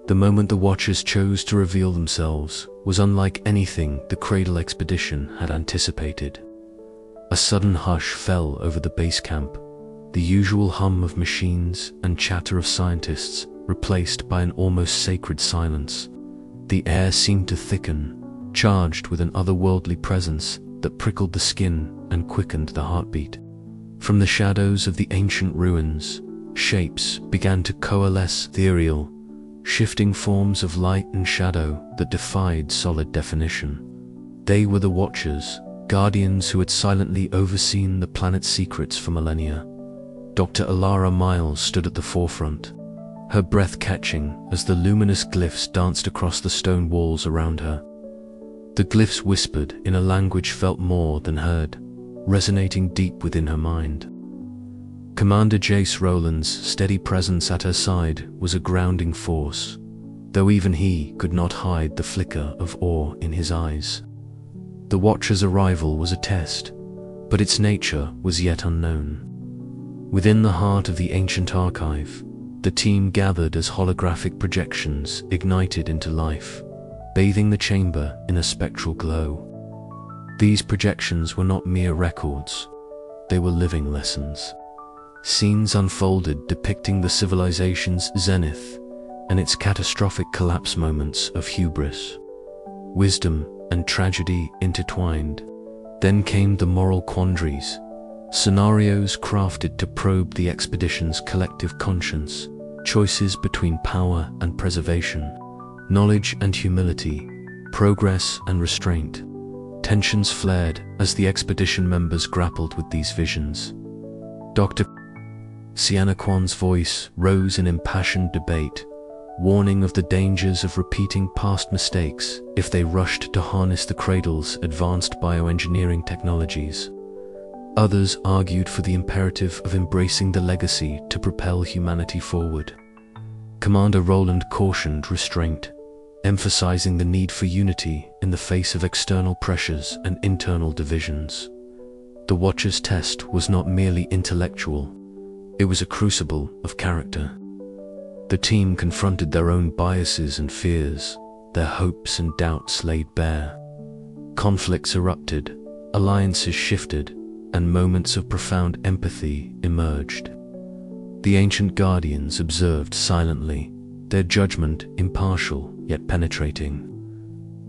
The moment the Watchers chose to reveal themselves was unlike anything the Cradle expedition had anticipated. A sudden hush fell over the base camp, the usual hum of machines and chatter of scientists replaced by an almost sacred silence. The air seemed to thicken, charged with an otherworldly presence that prickled the skin and quickened the heartbeat. From the shadows of the ancient ruins, shapes began to coalesce, ethereal, shifting forms of light and shadow that defied solid definition. They were the Watchers, guardians who had silently overseen the planet's secrets for millennia. Dr. Alara Miles stood at the forefront, her breath catching as the luminous glyphs danced across the stone walls around her. The glyphs whispered in a language felt more than heard, resonating deep within her mind. Commander Jace Rowland's steady presence at her side was a grounding force, though even he could not hide the flicker of awe in his eyes. The Watcher's arrival was a test, but its nature was yet unknown. Within the heart of the ancient archive, the team gathered as holographic projections ignited into life, bathing the chamber in a spectral glow. These projections were not mere records, they were living lessons. Scenes unfolded depicting the civilization's zenith and its catastrophic collapse, moments of hubris, wisdom and tragedy intertwined. Then came the moral quandaries, scenarios crafted to probe the expedition's collective conscience, choices between power and preservation, knowledge and humility, progress and restraint. Tensions flared as the expedition members grappled with these visions. Dr. Sienna Kwan's voice rose in impassioned debate, warning of the dangers of repeating past mistakes if they rushed to harness the Cradle's advanced bioengineering technologies. Others argued for the imperative of embracing the legacy to propel humanity forward. Commander Rowland cautioned restraint, emphasizing the need for unity in the face of external pressures and internal divisions. The Watcher's test was not merely intellectual, it was a crucible of character. The team confronted their own biases and fears, their hopes and doubts laid bare. Conflicts erupted, alliances shifted, and moments of profound empathy emerged. The ancient guardians observed silently, their judgment impartial yet penetrating.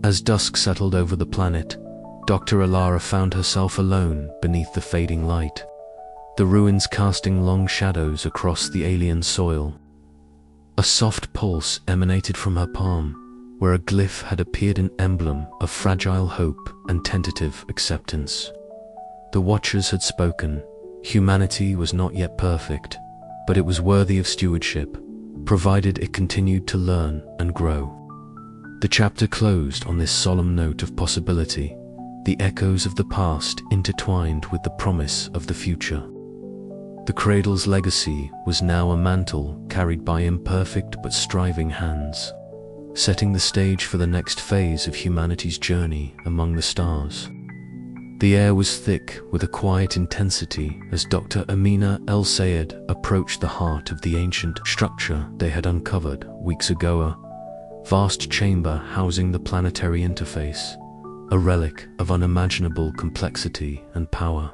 As dusk settled over the planet, Dr. Alara found herself alone beneath the fading light, the ruins casting long shadows across the alien soil. A soft pulse emanated from her palm, where a glyph had appeared, an emblem of fragile hope and tentative acceptance. The Watchers had spoken. Humanity was not yet perfect, but it was worthy of stewardship, provided it continued to learn and grow. The chapter closed on this solemn note of possibility, the echoes of the past intertwined with the promise of the future. The Cradle's legacy was now a mantle carried by imperfect but striving hands, setting the stage for the next phase of humanity's journey among the stars. The air was thick with a quiet intensity as Dr. Amina El Sayed approached the heart of the ancient structure they had uncovered weeks ago, a vast chamber housing the planetary interface, a relic of unimaginable complexity and power.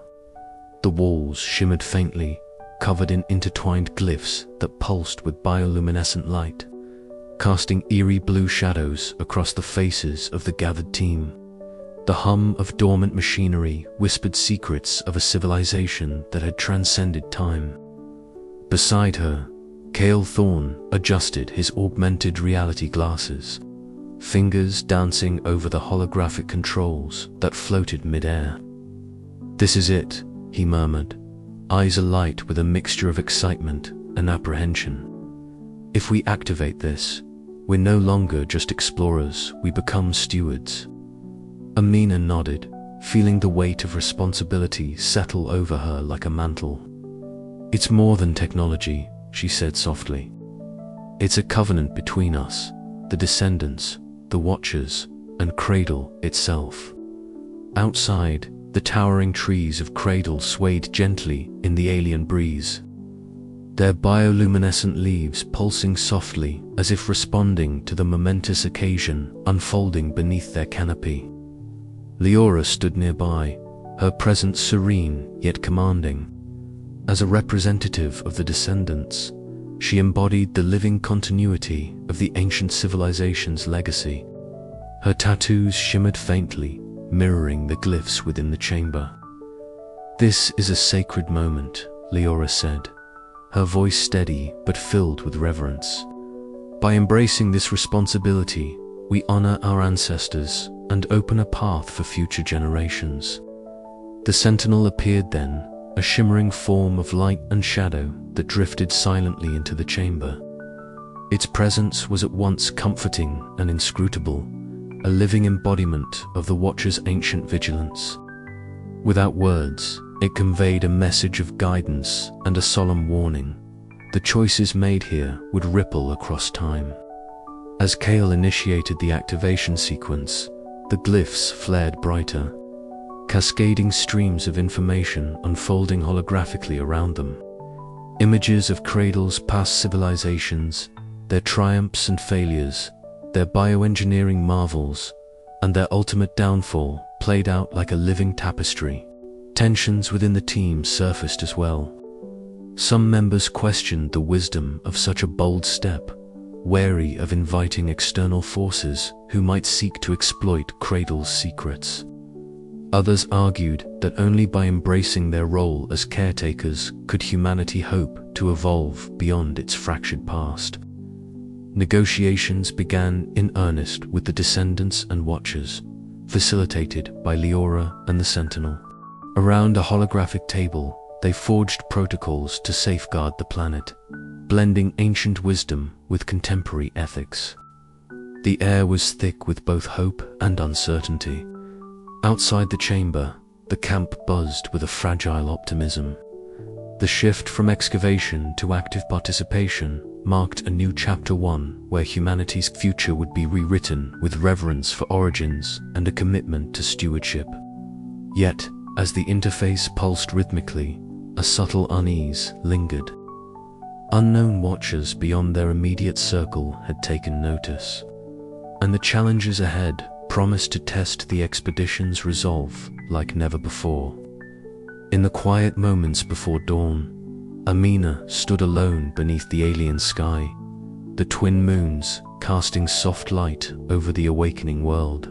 The walls shimmered faintly, covered in intertwined glyphs that pulsed with bioluminescent light, casting eerie blue shadows across the faces of the gathered team. The hum of dormant machinery whispered secrets of a civilization that had transcended time. Beside her, Cale Thorne adjusted his augmented reality glasses, fingers dancing over the holographic controls that floated mid-air. "This is it," he murmured, eyes alight with a mixture of excitement and apprehension. "If we activate this, we're no longer just explorers, we become stewards." Amina nodded, feeling the weight of responsibility settle over her like a mantle. "It's more than technology," she said softly. "It's a covenant between us, the descendants, the Watchers, and Cradle itself." Outside, the towering trees of Cradle swayed gently in the alien breeze. their bioluminescent leaves pulsing softly as if responding to the momentous occasion unfolding beneath their canopy. Leora stood nearby, her presence serene yet commanding. As a representative of the descendants, she embodied the living continuity of the ancient civilization's legacy. Her tattoos shimmered faintly, mirroring the glyphs within the chamber. "This is a sacred moment," Leora said, her voice steady but filled with reverence. "By embracing this responsibility, we honor our ancestors and open a path for future generations." The sentinel appeared then, a shimmering form of light and shadow that drifted silently into the chamber. Its presence was at once comforting and inscrutable, a living embodiment of the Watcher's ancient vigilance. Without words, it conveyed a message of guidance and a solemn warning. The choices made here would ripple across time. As Cale initiated the activation sequence, the glyphs flared brighter, cascading streams of information unfolding holographically around them. Images of Cradle's past civilizations, their triumphs and failures, their bioengineering marvels, and their ultimate downfall played out like a living tapestry. Tensions within the team surfaced as well. Some members questioned the wisdom of such a bold step, wary of inviting external forces who might seek to exploit Cradle's secrets. Others argued that only by embracing their role as caretakers could humanity hope to evolve beyond its fractured past. Negotiations began in earnest with the descendants and Watchers, facilitated by Leora and the Sentinel. Around a holographic table, they forged protocols to safeguard the planet, blending ancient wisdom with contemporary ethics. The air was thick with both hope and uncertainty. Outside the chamber, the camp buzzed with a fragile optimism. The shift from excavation to active participation marked a new chapter 1 where humanity's future would be rewritten with reverence for origins and a commitment to stewardship. Yet, as the interface pulsed rhythmically, a subtle unease lingered. Unknown Watchers beyond their immediate circle had taken notice, and the challenges ahead promised to test the expedition's resolve like never before. In the quiet moments before dawn, Amina stood alone beneath the alien sky, the twin moons casting soft light over the awakening world.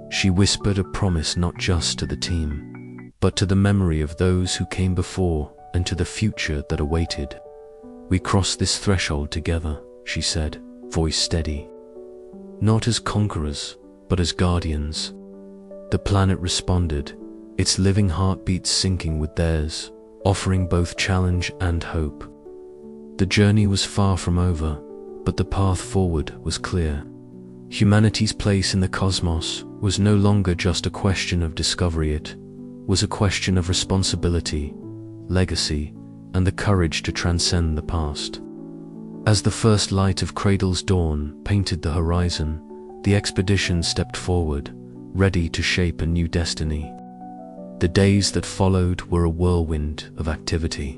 She whispered a promise not just to the team, but to the memory of those who came before and to the future that awaited. "We cross this threshold together," she said, voice steady. "Not as conquerors, but as guardians." The planet responded, its living heartbeats syncing with theirs, offering both challenge and hope. The journey was far from over, but the path forward was clear. Humanity's place in the cosmos was no longer just a question of discovery, it was a question of responsibility, legacy, and the courage to transcend the past. As the first light of Cradle's dawn painted the horizon, the expedition stepped forward, ready to shape a new destiny. The days that followed were a whirlwind of activity.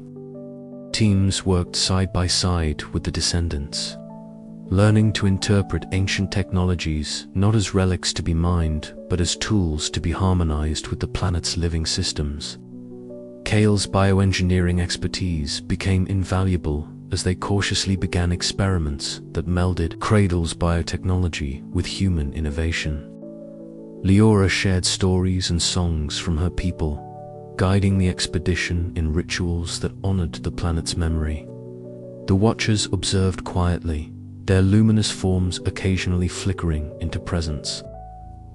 Teams worked side by side with the descendants, learning to interpret ancient technologies not as relics to be mined, but as tools to be harmonized with the planet's living systems. Cale's bioengineering expertise became invaluable as they cautiously began experiments that melded Cradle's biotechnology with human innovation. Leora shared stories and songs from her people, guiding the expedition in rituals that honored the planet's memory. The Watchers observed quietly, their luminous forms occasionally flickering into presence,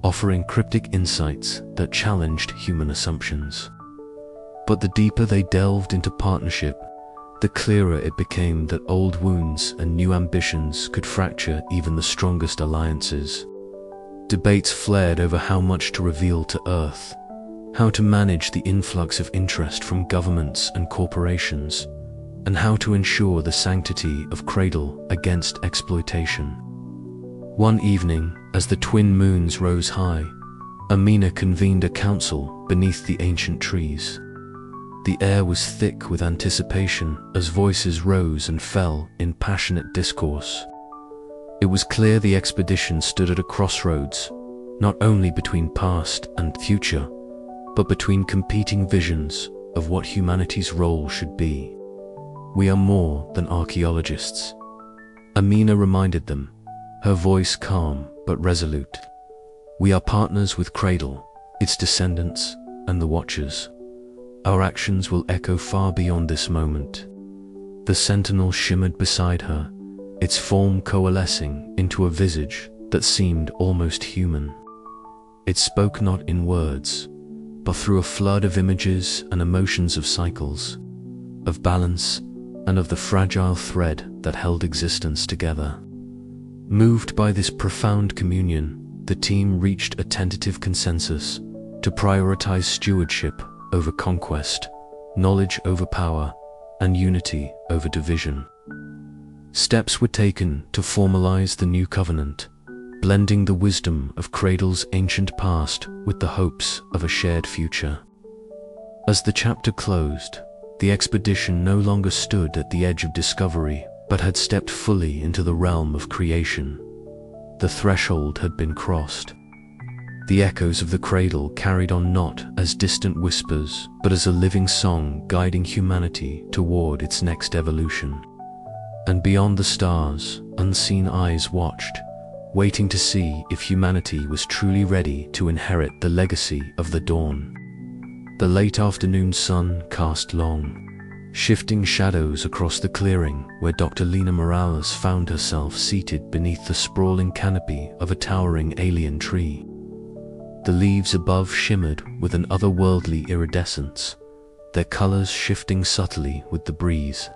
offering cryptic insights that challenged human assumptions. But the deeper they delved into partnership, the clearer it became that old wounds and new ambitions could fracture even the strongest alliances. Debates flared over how much to reveal to Earth, how to manage the influx of interest from governments and corporations, and how to ensure the sanctity of Cradle against exploitation. One evening, as the twin moons rose high, Amina convened a council beneath the ancient trees. The air was thick with anticipation as voices rose and fell in passionate discourse. It was clear the expedition stood at a crossroads, not only between past and future, but between competing visions of what humanity's role should be. "We are more than archaeologists," Amina reminded them, her voice calm but resolute. "We are partners with Cradle, its descendants, and the Watchers. Our actions will echo far beyond this moment." The sentinel shimmered beside her, its form coalescing into a visage that seemed almost human. It spoke not in words, but through a flood of images and emotions of cycles, of balance, and of the fragile thread that held existence together. Moved by this profound communion, the team reached a tentative consensus to prioritize stewardship over conquest, knowledge over power, and unity over division. Steps were taken to formalize the new covenant, blending the wisdom of Cradle's ancient past with the hopes of a shared future. As the chapter closed, the expedition no longer stood at the edge of discovery, but had stepped fully into the realm of creation. The threshold had been crossed. The echoes of the Cradle carried on not as distant whispers, but as a living song guiding humanity toward its next evolution. And beyond the stars, unseen eyes watched, waiting to see if humanity was truly ready to inherit the legacy of the dawn. The late afternoon sun cast long, shifting shadows across the clearing where Dr. Lena Morales found herself seated beneath the sprawling canopy of a towering alien tree. The leaves above shimmered with an otherworldly iridescence, their colors shifting subtly with the breeze.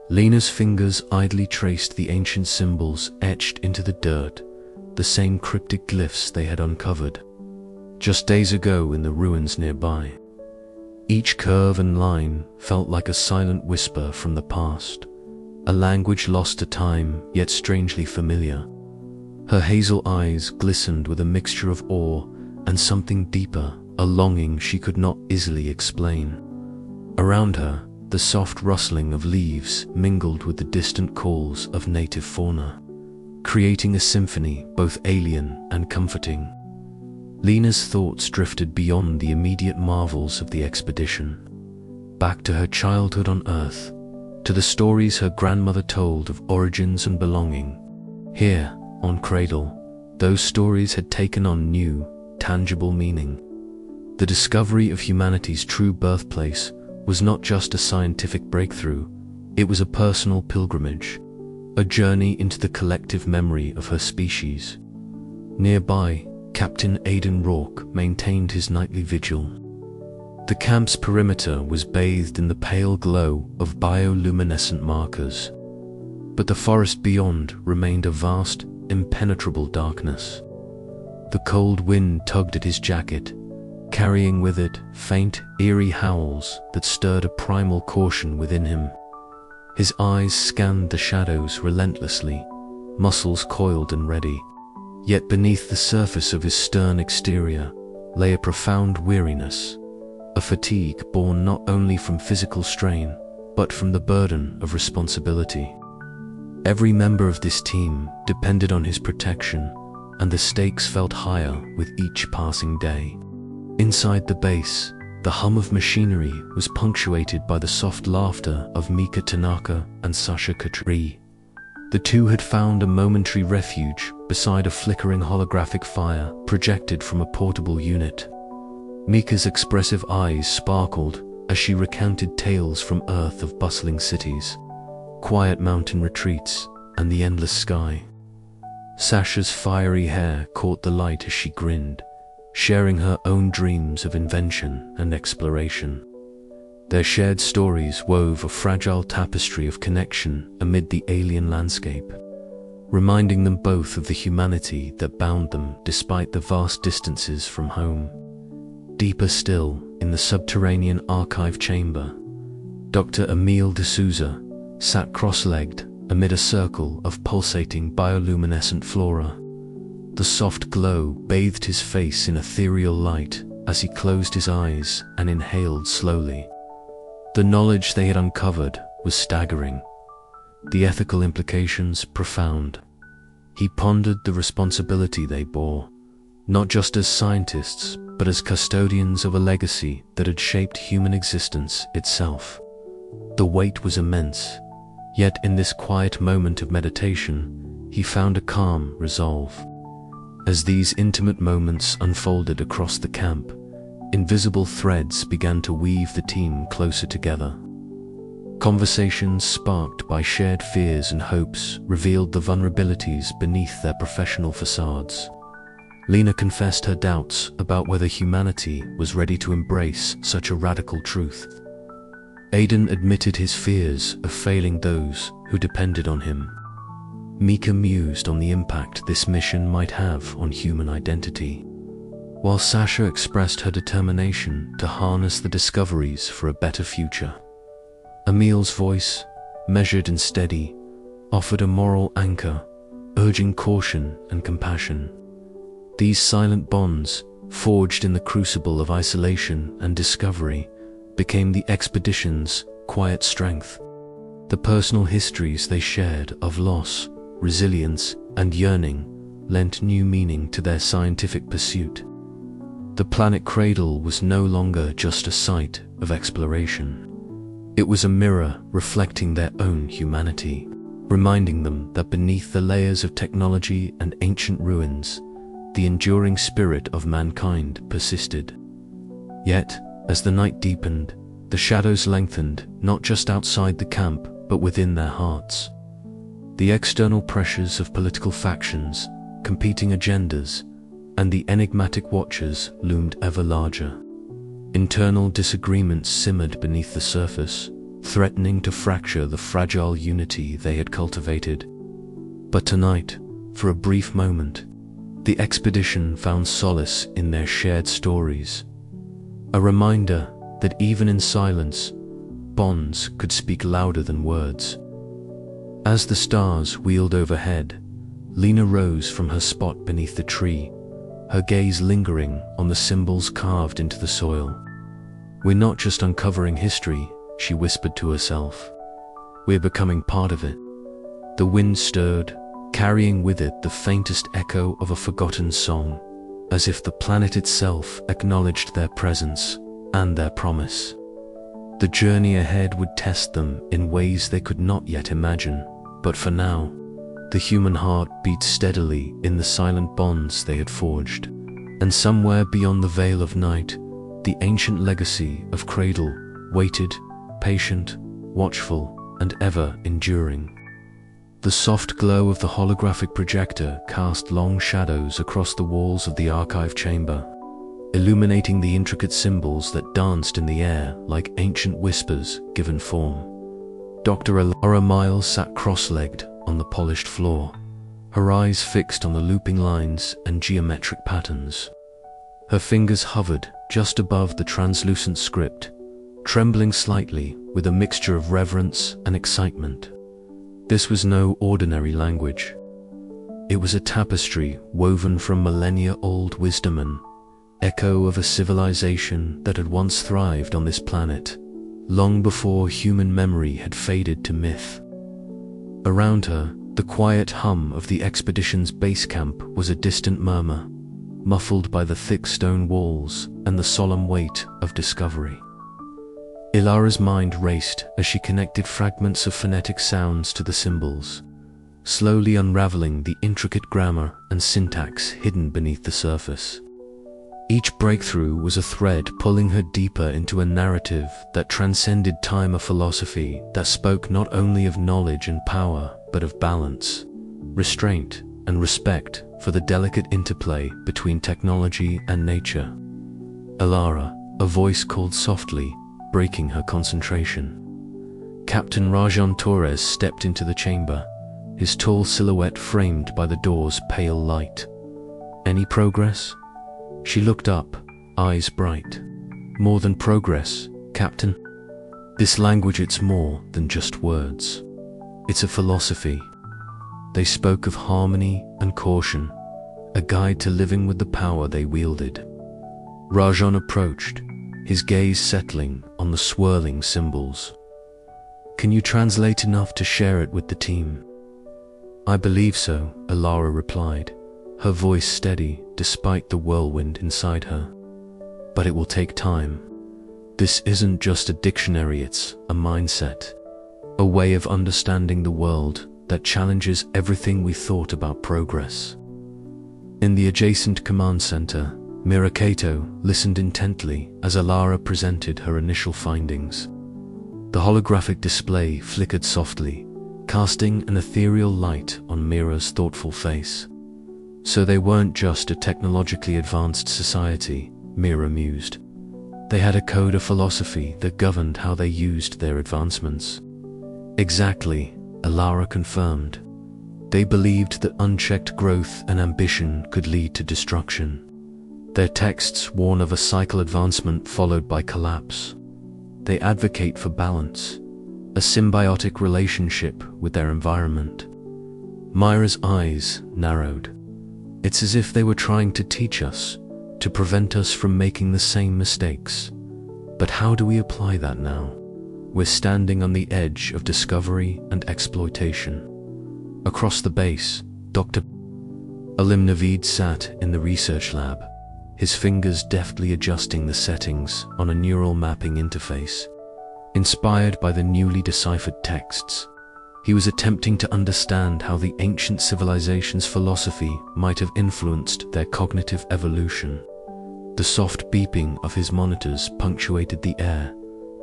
Lena's fingers idly traced the ancient symbols etched into the dirt, the same cryptic glyphs they had uncovered just days ago in the ruins nearby. Each curve and line felt like a silent whisper from the past, a language lost to time yet strangely familiar. Her hazel eyes glistened with a mixture of awe and something deeper, a longing she could not easily explain. Around her, the soft rustling of leaves mingled with the distant calls of native fauna, creating a symphony both alien and comforting. Lena's thoughts drifted beyond the immediate marvels of the expedition, back to her childhood on Earth, to the stories her grandmother told of origins and belonging. Here, on Cradle, those stories had taken on new, tangible meaning. The discovery of humanity's true birthplace was not just a scientific breakthrough, it was a personal pilgrimage, a journey into the collective memory of her species. Nearby, Captain Aidan Rourke maintained his nightly vigil. The camp's perimeter was bathed in the pale glow of bioluminescent markers, but the forest beyond remained a vast, impenetrable darkness. The cold wind tugged at his jacket, carrying with it faint, eerie howls that stirred a primal caution within him. His eyes scanned the shadows relentlessly, muscles coiled and ready. Yet beneath the surface of his stern exterior lay a profound weariness, a fatigue born not only from physical strain, but from the burden of responsibility. Every member of this team depended on his protection, and the stakes felt higher with each passing day. Inside the base, the hum of machinery was punctuated by the soft laughter of Mika Tanaka and Sasha Katri. The two had found a momentary refuge beside a flickering holographic fire projected from a portable unit. Mika's expressive eyes sparkled as she recounted tales from Earth of bustling cities, quiet mountain retreats, and the endless sky. Sasha's fiery hair caught the light as she grinned, sharing her own dreams of invention and exploration. Their shared stories wove a fragile tapestry of connection amid the alien landscape, reminding them both of the humanity that bound them despite the vast distances from home. Deeper still, in the subterranean archive chamber, Dr. Emile de Souza sat cross-legged amid a circle of pulsating bioluminescent flora. The soft glow bathed his face in ethereal light as he closed his eyes and inhaled slowly, The knowledge they had uncovered was staggering, the ethical implications profound. He pondered the responsibility they bore, not just as scientists, but as custodians of a legacy that had shaped human existence itself. The weight was immense, yet in this quiet moment of meditation, he found a calm resolve. As these intimate moments unfolded across the camp, invisible threads began to weave the team closer together. Conversations sparked by shared fears and hopes revealed the vulnerabilities beneath their professional facades. Lena confessed her doubts about whether humanity was ready to embrace such a radical truth. Aidan admitted his fears of failing those who depended on him. Mika mused on the impact this mission might have on human identity, while Sasha expressed her determination to harness the discoveries for a better future. Emil's voice, measured and steady, offered a moral anchor, urging caution and compassion. These silent bonds, forged in the crucible of isolation and discovery, became the expedition's quiet strength. The personal histories they shared of loss, resilience, and yearning lent new meaning to their scientific pursuit. The planet Cradle was no longer just a site of exploration. It was a mirror reflecting their own humanity, reminding them that beneath the layers of technology and ancient ruins, the enduring spirit of mankind persisted. Yet, as the night deepened, the shadows lengthened not just outside the camp, but within their hearts. The external pressures of political factions, competing agendas, and the enigmatic watchers loomed ever larger. Internal disagreements simmered beneath the surface, threatening to fracture the fragile unity they had cultivated. But tonight, for a brief moment, the expedition found solace in their shared stories, a reminder that even in silence, bonds could speak louder than words. As the stars wheeled overhead, Lena rose from her spot beneath the tree, her gaze lingering on the symbols carved into the soil. "We're not just uncovering history," she whispered to herself. "We're becoming part of it." The wind stirred, carrying with it the faintest echo of a forgotten song, as if the planet itself acknowledged their presence and their promise. The journey ahead would test them in ways they could not yet imagine, but for now, the human heart beat steadily in the silent bonds they had forged, and somewhere beyond the veil of night, the ancient legacy of Cradle waited, patient, watchful, and ever enduring. The soft glow of the holographic projector cast long shadows across the walls of the archive chamber, illuminating the intricate symbols that danced in the air like ancient whispers given form. Dr. Alara Miles sat cross-legged on the polished floor, her eyes fixed on the looping lines and geometric patterns. Her fingers hovered just above the translucent script, trembling slightly with a mixture of reverence and excitement. This was no ordinary language. It was a tapestry woven from millennia-old wisdom, an echo of a civilization that had once thrived on this planet, long before human memory had faded to myth. Around her, the quiet hum of the expedition's base camp was a distant murmur, muffled by the thick stone walls and the solemn weight of discovery. Ilara's mind raced as she connected fragments of phonetic sounds to the symbols, slowly unraveling the intricate grammar and syntax hidden beneath the surface. Each breakthrough was a thread pulling her deeper into a narrative that transcended time, a philosophy that spoke not only of knowledge and power, but of balance, restraint, and respect for the delicate interplay between technology and nature. Ilara, a voice called softly, breaking her concentration. Captain Rajan Torres stepped into the chamber, his tall silhouette framed by the door's pale light. "Any progress?" She looked up, eyes bright. "More than progress, Captain. This language, it's more than just words. It's a philosophy." They spoke of harmony and caution, a guide to living with the power they wielded. Rajan approached, his gaze settling on the swirling symbols. "Can you translate enough to share it with the team?" "I believe so," Alara replied, her voice steady despite the whirlwind inside her. "But it will take time. This isn't just a dictionary, it's a mindset, a way of understanding the world that challenges everything we thought about progress." In the adjacent command center, Mirakato listened intently as Alara presented her initial findings. The holographic display flickered softly, casting an ethereal light on Mira's thoughtful face. So they weren't just a technologically advanced society, Mira mused. They had a code of philosophy that governed how they used their advancements. "Exactly," Alara confirmed. They believed that unchecked growth and ambition could lead to destruction. Their texts warn of a cycle advancement followed by collapse. They advocate for balance, a symbiotic relationship with their environment. Myra's eyes narrowed. It's as if they were trying to teach us, to prevent us from making the same mistakes. But how do we apply that now? We're standing on the edge of discovery and exploitation. Across the base, Dr. Alim Naveed sat in the research lab, his fingers deftly adjusting the settings on a neural mapping interface. Inspired by the newly deciphered texts, he was attempting to understand how the ancient civilization's philosophy might have influenced their cognitive evolution. The soft beeping of his monitors punctuated the air,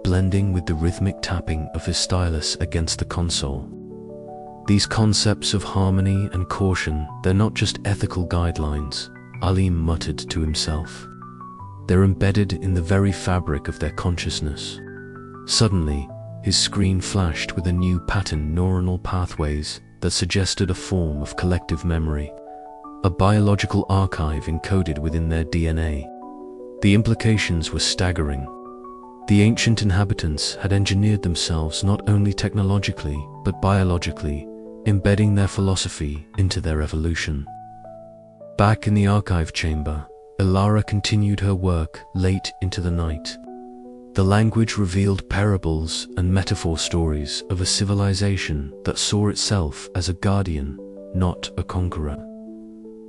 blending with the rhythmic tapping of his stylus against the console. These concepts of harmony and caution, they're not just ethical guidelines, Alim muttered to himself. They're embedded in the very fabric of their consciousness. Suddenly, his screen flashed with a new pattern neuronal pathways that suggested a form of collective memory, a biological archive encoded within their DNA. The implications were staggering. The ancient inhabitants had engineered themselves not only technologically, but biologically, embedding their philosophy into their evolution. Back in the archive chamber, Alara continued her work late into the night. The language revealed parables and metaphor stories of a civilization that saw itself as a guardian, not a conqueror.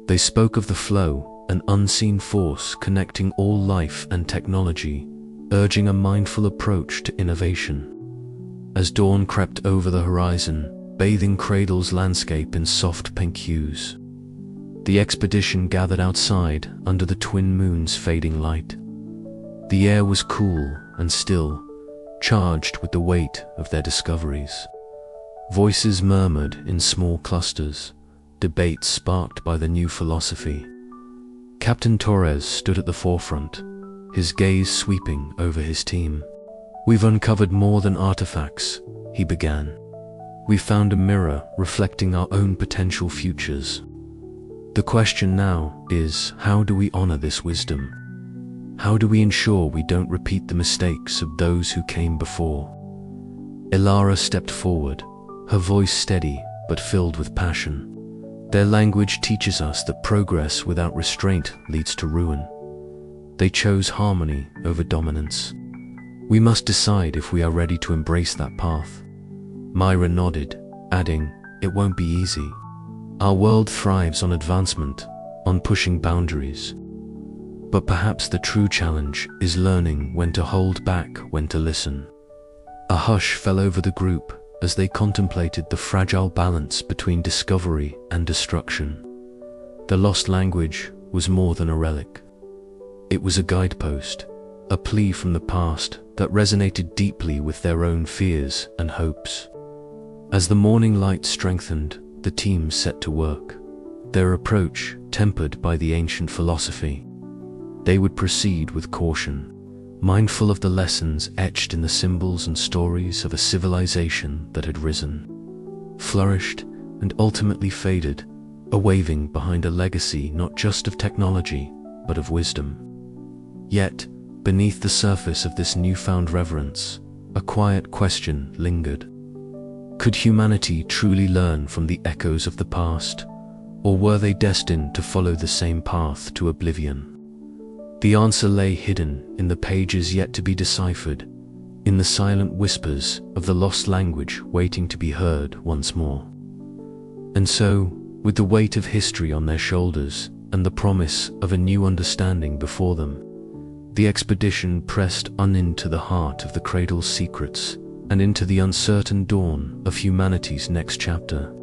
They spoke of the flow, an unseen force connecting all life and technology, urging a mindful approach to innovation. As dawn crept over the horizon, bathing Cradle's landscape in soft pink hues, the expedition gathered outside under the twin moon's fading light. The air was cool and still, charged with the weight of their discoveries. Voices murmured in small clusters, debates sparked by the new philosophy. Captain Torres stood at the forefront, his gaze sweeping over his team. "We've uncovered more than artifacts," he began. "We found a mirror reflecting our own potential futures. The question now is, how do we honor this wisdom? How do we ensure we don't repeat the mistakes of those who came before?" Alara stepped forward, her voice steady but filled with passion. "Their language teaches us that progress without restraint leads to ruin. They chose harmony over dominance. We must decide if we are ready to embrace that path." Myra nodded, adding, "It won't be easy. Our world thrives on advancement, on pushing boundaries. But perhaps the true challenge is learning when to hold back, when to listen." A hush fell over the group as they contemplated the fragile balance between discovery and destruction. The lost language was more than a relic. It was a guidepost, a plea from the past that resonated deeply with their own fears and hopes. As the morning light strengthened, the team set to work, their approach tempered by the ancient philosophy. They would proceed with caution, mindful of the lessons etched in the symbols and stories of a civilization that had risen, flourished, and ultimately faded, waving behind a legacy not just of technology, but of wisdom. Yet, beneath the surface of this newfound reverence, a quiet question lingered. Could humanity truly learn from the echoes of the past, or were they destined to follow the same path to oblivion? The answer lay hidden in the pages yet to be deciphered, in the silent whispers of the lost language waiting to be heard once more. And so, with the weight of history on their shoulders and the promise of a new understanding before them, the expedition pressed on into the heart of the Cradle's secrets and into the uncertain dawn of humanity's next chapter.